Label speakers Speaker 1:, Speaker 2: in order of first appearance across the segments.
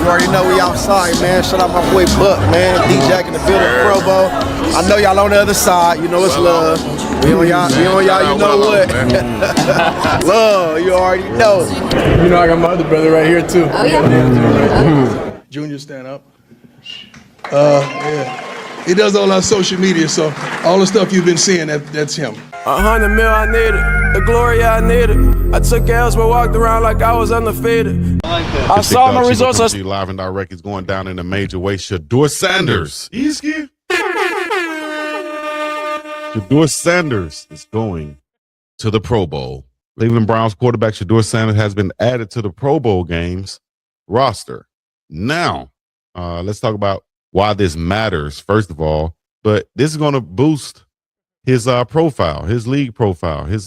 Speaker 1: You already know we outside, man. Shout out my boy Buck, man. D-Jack in the building, Pro Bowl. I know y'all on the other side. You know it's love. We on y'all, you know what? Love, you already know.
Speaker 2: You know I got my other brother right here too.
Speaker 3: Oh, yeah?
Speaker 2: Junior, stand up. Yeah. He does all our social media, so all the stuff you've been seeing, that's him.
Speaker 4: 100 mil, I need it. The glory, I need it. I took L's but walked around like I was undefeated. I saw my results.
Speaker 5: Live and direct is going down in a major way. Shedeur Sanders. Shedeur Sanders is going to the Pro Bowl. Cleveland Browns quarterback Shedeur Sanders has been added to the Pro Bowl games roster. Now, let's talk about why this matters, first of all. But this is going to boost his profile, his league profile, his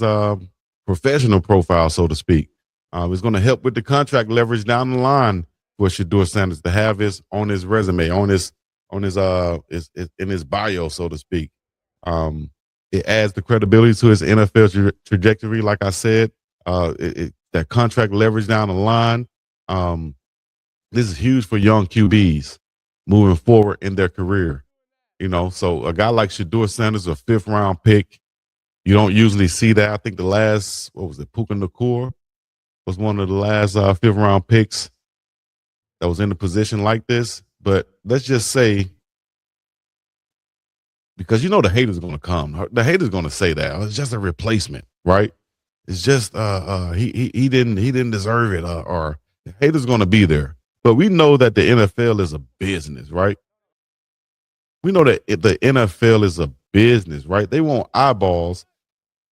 Speaker 5: professional profile, so to speak. It's going to help with the contract leverage down the line for Shedeur Sanders to have his on his resume, in his bio, so to speak. It adds the credibility to his NFL trajectory. Like I said, that contract leverage down the line. This is huge for young QBs moving forward in their career. You know, so a guy like Shedeur Sanders, a 5th round pick, you don't usually see that. I think the last, Puka Nacua was one of the last 5th round picks that was in a position like this. But let's just say, because you know the haters are going to come. The haters are going to say that it's just a replacement, right? It's just he didn't deserve it, or the haters are going to be there. But we know that the NFL is a business, right? We know that the NFL is a business, right? They want eyeballs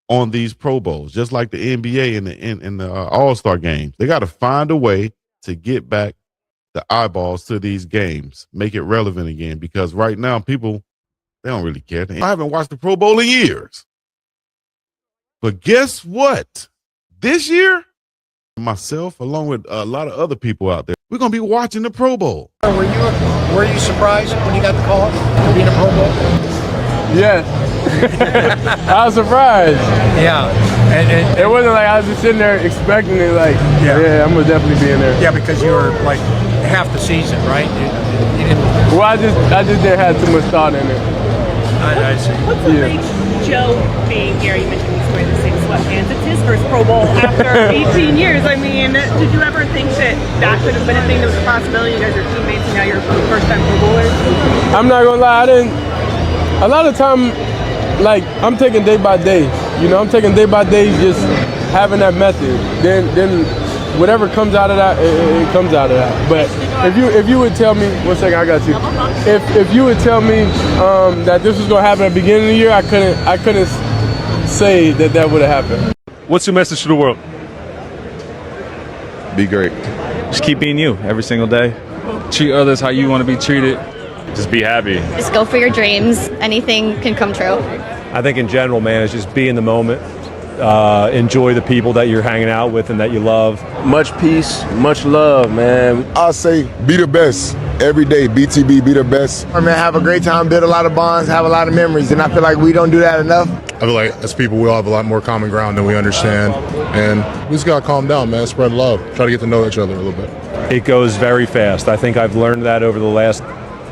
Speaker 5: on these Pro Bowls, just like the NBA and the All-Star games. They got to find a way to get back the eyeballs to these games, make it relevant again. Because right now, people, they don't really care. I haven't watched the Pro Bowl in years. But guess what? This year, myself, along with a lot of other people out there, we're going to be watching the Pro Bowl.
Speaker 1: Were you surprised when you got the call to be in a Pro Bowl?
Speaker 2: Yes. I was surprised.
Speaker 1: Yeah. And
Speaker 2: it wasn't like I was just sitting there expecting it like, yeah, I'm going to definitely be in there.
Speaker 1: yeah, because you were like half the season, right? You didn't.
Speaker 2: Well, I just didn't have too much thought in it.
Speaker 1: I see.
Speaker 6: What's the big Joe being here? You mentioned he's wearing the same sweatpants. It's his first Pro Bowl after 18 years. I mean, did you ever think that could have been a thing that was a possibility? You guys are teammates and now you're first-time Pro Bowlers?
Speaker 2: I'm not going to lie, a lot of time, like, I'm taking day by day. You know, I'm taking day by day, just having that method. Then whatever comes out of that, it comes out of that. But if you would tell me, one second, I got you. If you would tell me that this was gonna happen at the beginning of the year, I couldn't say that would have happened.
Speaker 7: What's your message to the world?
Speaker 8: Be great.
Speaker 7: Just keep being you every single day. Treat others how you want to be treated. Just be happy.
Speaker 3: Just go for your dreams. Anything can come true.
Speaker 9: I think in general, man, it's just be in the moment. Enjoy the people that you're hanging out with and that you love.
Speaker 10: Much peace, much love, man.
Speaker 8: I'll say be the best every day. BTB, be the best.
Speaker 1: Man, have a great time, build a lot of bonds, have a lot of memories, and I feel like we don't do that enough.
Speaker 8: I feel like as people, we all have a lot more common ground than we understand. And we just got to calm down, man. Spread love. Try to get to know each other a little bit.
Speaker 9: It goes very fast. I think I've learned that over the last,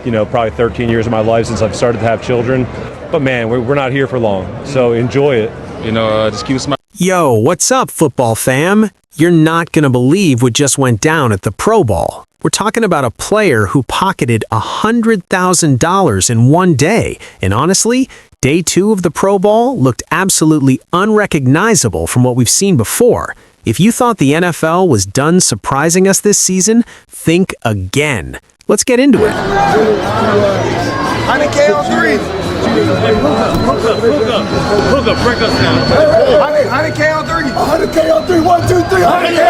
Speaker 9: probably 13 years of my life since I've started to have children. But man, we're not here for long. So enjoy it.
Speaker 7: Just keep smiling.
Speaker 11: Yo, what's up, football fam? You're not going to believe what just went down at the Pro Bowl. We're talking about a player who pocketed $100,000 in one day. And honestly, day 2 of the Pro Bowl looked absolutely unrecognizable from what we've seen before. If you thought the NFL was done surprising us this season, think again. Let's get into it.
Speaker 1: 100K on 3.
Speaker 7: Hook up, break us down.
Speaker 1: 100K on 3. 100K on 3. 1, 2, 3. 100K.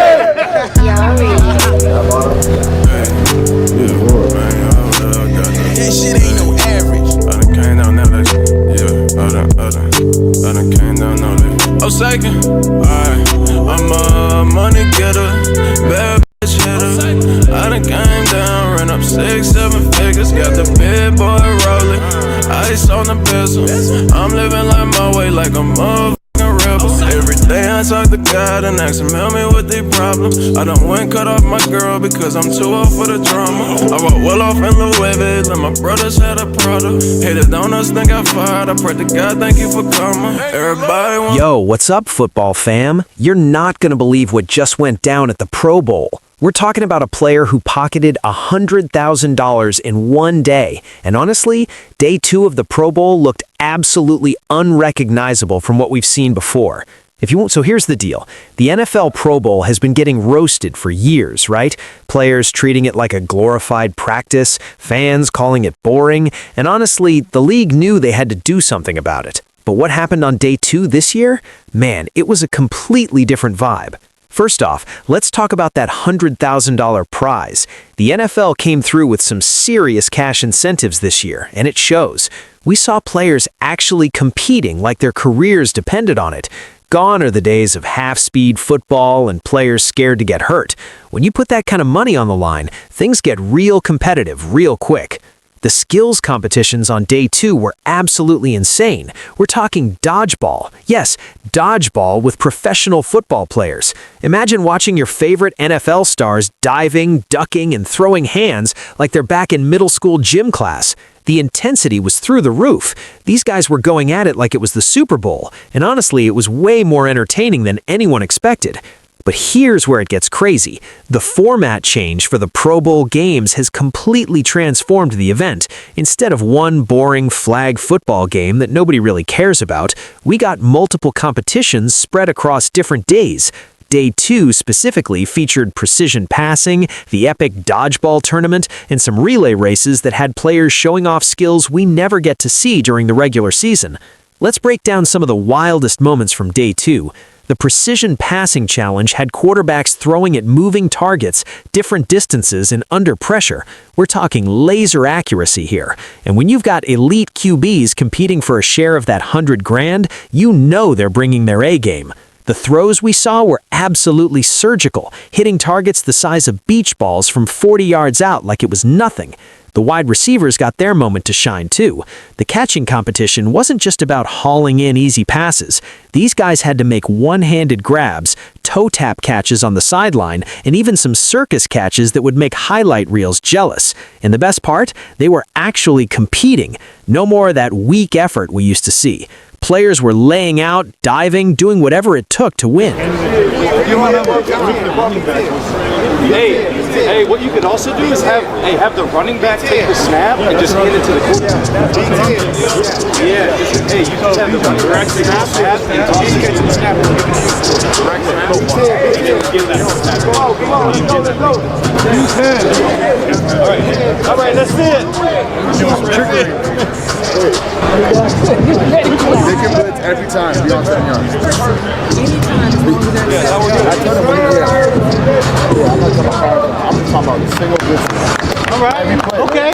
Speaker 4: That shit ain't no average. I done came down now that shit. Yeah, I done came down now that. I'm second. Alright, I'm a money getter. Bad bitch hitter. I done came down, ran up 6-7 figures. Got the big boy rolling. Ice on the bezel. I'm living like my way like a motherfucking rebel. Every day I might talk to God and ask him help me with their problems. I done went cut off my girl because I'm too old for the drama. I walk well off in Louis, and my brothers had a Prada. Haters don't us think I fired. I pray to God, thank you for karma. Everybody wants.
Speaker 11: Yo, what's up, football fam? You're not gonna believe what just went down at the Pro Bowl. We're talking about a player who pocketed $100,000 in one day. And honestly, day 2 of the Pro Bowl looked absolutely unrecognizable from what we've seen before. So here's the deal. The NFL Pro Bowl has been getting roasted for years, right? Players treating it like a glorified practice, fans calling it boring, and honestly, the league knew they had to do something about it. But what happened on day 2 this year? Man, it was a completely different vibe. First off, let's talk about that $100,000 prize. The NFL came through with some serious cash incentives this year, and it shows. We saw players actually competing like their careers depended on it. Gone are the days of half-speed football and players scared to get hurt. When you put that kind of money on the line, things get real competitive real quick. The skills competitions on day 2 were absolutely insane. We're talking dodgeball. Yes, dodgeball with professional football players. Imagine watching your favorite NFL stars diving, ducking, and throwing hands like they're back in middle school gym class. The intensity was through the roof. These guys were going at it like it was the Super Bowl, and honestly, it was way more entertaining than anyone expected. But here's where it gets crazy. The format change for the Pro Bowl games has completely transformed the event. Instead of one boring flag football game that nobody really cares about, we got multiple competitions spread across different days. Day 2 specifically featured precision passing, the epic dodgeball tournament, and some relay races that had players showing off skills we never get to see during the regular season. Let's break down some of the wildest moments from day 2. The precision passing challenge had quarterbacks throwing at moving targets, different distances, and under pressure. We're talking laser accuracy here. And when you've got elite QBs competing for a share of that $100,000, you know they're bringing their A game. The throws we saw were absolutely surgical, hitting targets the size of beach balls from 40 yards out like it was nothing. The wide receivers got their moment to shine too. The catching competition wasn't just about hauling in easy passes. These guys had to make one-handed grabs, toe tap catches on the sideline, and even some circus catches that would make highlight reels jealous. And the best part? They were actually competing. No more of that weak effort we used to see. Players were laying out, diving, doing whatever it took to win.
Speaker 12: Hey, what you could also do is have the running back take the snap and just hand it to the quarterback. Yeah, you just have the direct snap, and toss it to the snap. Direct snap. All right, that's it.
Speaker 8: They can blitz every time. Be on 10 yards. I'm talking about single blitz.
Speaker 12: All right. Okay.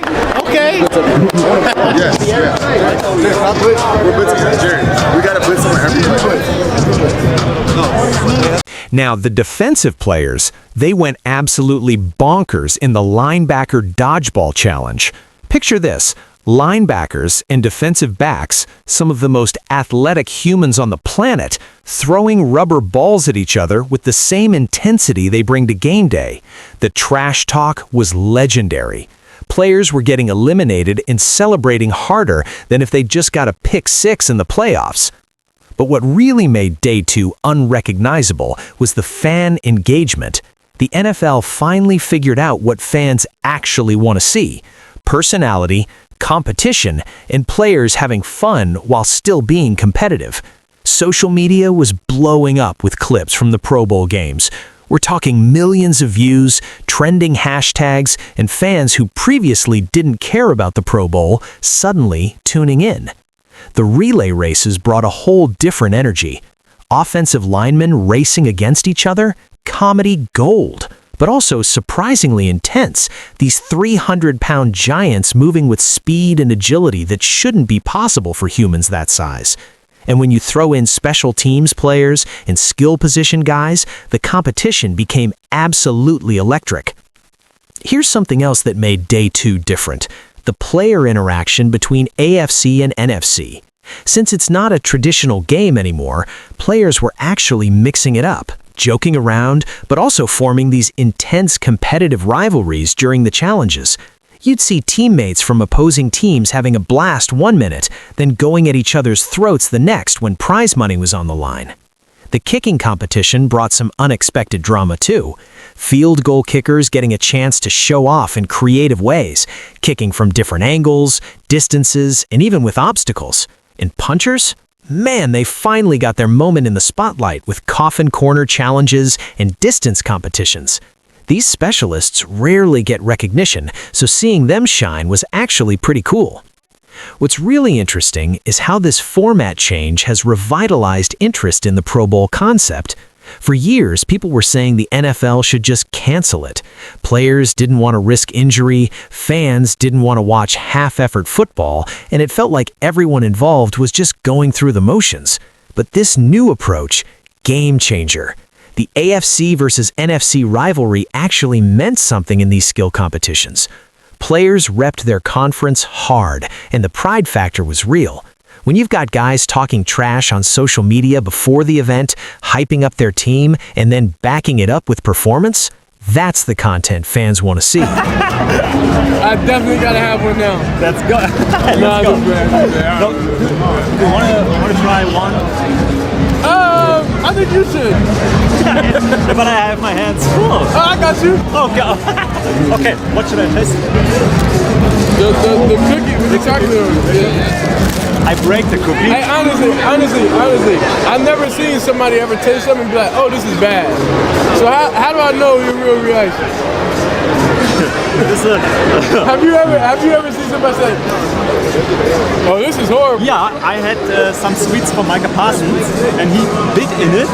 Speaker 8: Yes. We're blitzing Jerry. We got to blitz them every play.
Speaker 11: Now, the defensive players, they went absolutely bonkers in the linebacker dodgeball challenge. Picture this. Linebackers and defensive backs, some of the most athletic humans on the planet, throwing rubber balls at each other with the same intensity they bring to game day. The trash talk was legendary. Players were getting eliminated and celebrating harder than if they just got a pick 6 in the playoffs. But what really made day 2 unrecognizable was the fan engagement. The NFL finally figured out what fans actually want to see: personality, competition, and players having fun while still being competitive. Social media was blowing up with clips from the Pro Bowl games. We're talking millions of views, trending hashtags, and fans who previously didn't care about the Pro Bowl suddenly tuning in. The relay races brought a whole different energy. Offensive linemen racing against each other? Comedy gold. But also surprisingly intense, these 300-pound giants moving with speed and agility that shouldn't be possible for humans that size. And when you throw in special teams players and skill position guys, the competition became absolutely electric. Here's something else that made day 2 different: the player interaction between AFC and NFC. Since it's not a traditional game anymore, players were actually mixing it up, joking around, but also forming these intense competitive rivalries during the challenges. You'd see teammates from opposing teams having a blast 1 minute, then going at each other's throats the next when prize money was on the line. The kicking competition brought some unexpected drama too. Field goal kickers getting a chance to show off in creative ways, kicking from different angles, distances, and even with obstacles. And punchers? Man, they finally got their moment in the spotlight with coffin corner challenges and distance competitions. These specialists rarely get recognition, so seeing them shine was actually pretty cool. What's really interesting is how this format change has revitalized interest in the Pro Bowl concept. For years, people were saying the NFL should just cancel it. Players didn't want to risk injury, fans didn't want to watch half-effort football, and it felt like everyone involved was just going through the motions. But this new approach, game changer. The AFC versus NFC rivalry actually meant something in these skill competitions. Players repped their conference hard, and the pride factor was real. When you've got guys talking trash on social media before the event, hyping up their team, and then backing it up with performance, that's the content fans want to see.
Speaker 2: I definitely gotta have one now.
Speaker 12: Let's go.
Speaker 2: Let's go.
Speaker 12: You want to try one?
Speaker 2: I think you should.
Speaker 12: But I have my hands full.
Speaker 2: Oh, I got you.
Speaker 12: Okay. Okay, what should I taste?
Speaker 2: The cookie with the chocolate. Yeah.
Speaker 12: I break the cookie.
Speaker 2: Hey, honestly, I've never seen somebody ever taste something and be like, oh, this is bad. So how do I know your real reaction? Have you ever seen somebody say, oh, this is horrible?
Speaker 12: Yeah, I had some sweets from Micah Parsons, and he bit in it,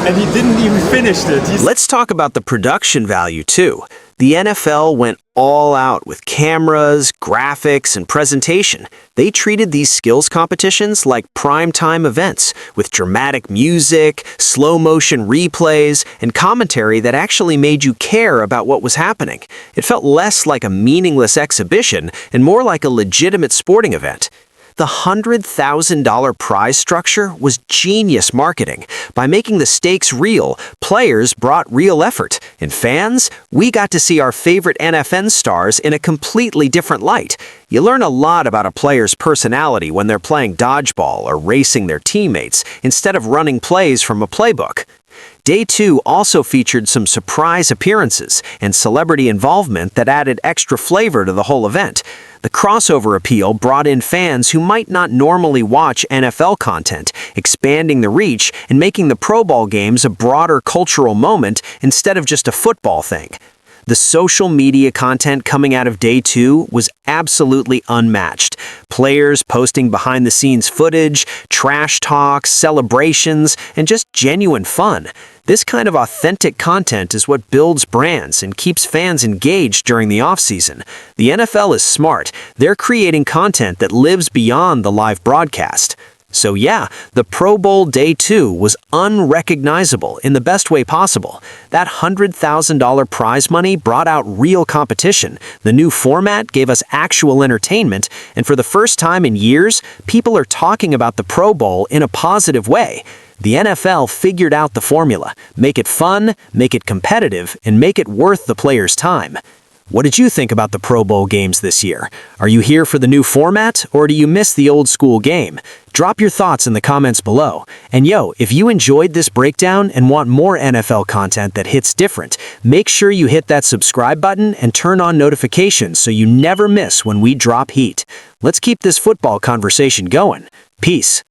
Speaker 12: and he didn't even finish it.
Speaker 11: Let's talk about the production value too. The NFL went all out with cameras, graphics, and presentation. They treated these skills competitions like primetime events, with dramatic music, slow-motion replays, and commentary that actually made you care about what was happening. It felt less like a meaningless exhibition and more like a legitimate sporting event. The $100,000 prize structure was genius marketing. By making the stakes real, players brought real effort. And fans, we got to see our favorite NFL stars in a completely different light. You learn a lot about a player's personality when they're playing dodgeball or racing their teammates, instead of running plays from a playbook. Day 2 also featured some surprise appearances and celebrity involvement that added extra flavor to the whole event. The crossover appeal brought in fans who might not normally watch NFL content, expanding the reach and making the Pro Bowl games a broader cultural moment instead of just a football thing. The social media content coming out of Day 2 was absolutely unmatched. Players posting behind-the-scenes footage, trash talks, celebrations, and just genuine fun. This kind of authentic content is what builds brands and keeps fans engaged during the offseason. The NFL is smart. They're creating content that lives beyond the live broadcast. So yeah, the Pro Bowl Day 2 was unrecognizable in the best way possible. That $100,000 prize money brought out real competition. The new format gave us actual entertainment, and for the first time in years, people are talking about the Pro Bowl in a positive way. The NFL figured out the formula. Make it fun, make it competitive, and make it worth the players' time. What did you think about the Pro Bowl games this year? Are you here for the new format, or do you miss the old school game? Drop your thoughts in the comments below. And yo, if you enjoyed this breakdown and want more NFL content that hits different, make sure you hit that subscribe button and turn on notifications so you never miss when we drop heat. Let's keep this football conversation going. Peace.